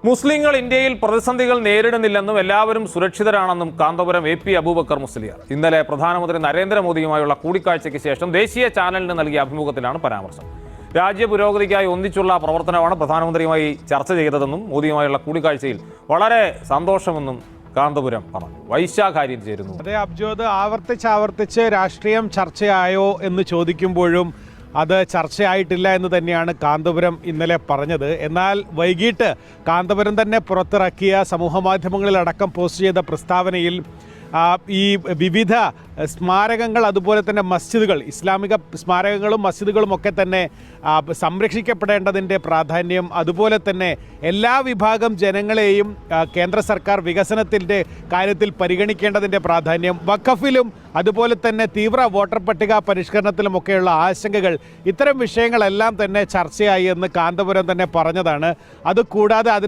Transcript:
മുസ്ലിങ്ങൾ ഇന്ത്യയിൽ പ്രതിസന്ധികൾ നേരിടുന്നില്ലെന്നും എല്ലാവരും സുരക്ഷിതരാണെന്നും കാന്തപുരം AP അബൂബക്കർ മുസ്ലിയാർ ഇന്നലെ പ്രധാനമന്ത്രി നരേന്ദ്രമോദിയുമായുള്ള കൂടിക്കാഴ്ചയ്ക്ക് ശേഷം ദേശീയ ചാനലിന് നൽകിയ അഭിമുഖത്തിലാണ് പരാമർശം. രാജ്യ പുരോഗതിക്കായി ഒന്നിച്ചുള്ള പ്രവർത്തനമാണ് പ്രധാനമന്ത്രിയുമായി ചർച്ച ചെയ്തതെന്നും മോദിയുമായുള്ള കൂടിക്കാഴ്ചയിൽ വളരെ സന്തോഷമെന്നും കാന്തപുരം പറഞ്ഞു. വൈശാഖാര്യൻ ചേരുന്നു. അതെ അബ്ജോദ്, ആവർത്തിച്ച് രാഷ്ട്രീയം ചർച്ചയായോ എന്ന് ചോദിക്കുമ്പോഴും അത് ചർച്ചയായിട്ടില്ല എന്ന് തന്നെയാണ് കാന്തപുരം ഇന്നലെ പറഞ്ഞത്. എന്നാൽ വൈകിട്ട് കാന്തപുരം തന്നെ പുറത്തിറക്കിയ സമൂഹമാധ്യമങ്ങളിലടക്കം പോസ്റ്റ് ചെയ്ത പ്രസ്താവനയിൽ ഈ വിവിധ സ്മാരകങ്ങൾ, അതുപോലെ തന്നെ മസ്ജിദുകൾ, ഇസ്ലാമിക സ്മാരകങ്ങളും മസ്ജിദുകളും ഒക്കെ തന്നെ സംരക്ഷിക്കപ്പെടേണ്ടതിൻ്റെ പ്രാധാന്യം, അതുപോലെ തന്നെ എല്ലാ വിഭാഗം ജനങ്ങളെയും കേന്ദ്ര സർക്കാർ വികസനത്തിൻ്റെ കാര്യത്തിൽ പരിഗണിക്കേണ്ടതിൻ്റെ പ്രാധാന്യം, വഖഫിലും അതുപോലെ തന്നെ തീവ്ര വോട്ടർ പട്ടിക പരിഷ്കരണത്തിലുമൊക്കെയുള്ള ആശങ്കകൾ, ഇത്തരം വിഷയങ്ങളെല്ലാം തന്നെ ചർച്ചയായി എന്ന് കാന്തപുരം തന്നെ പറഞ്ഞതാണ്. അതുകൂടാതെ അതിന്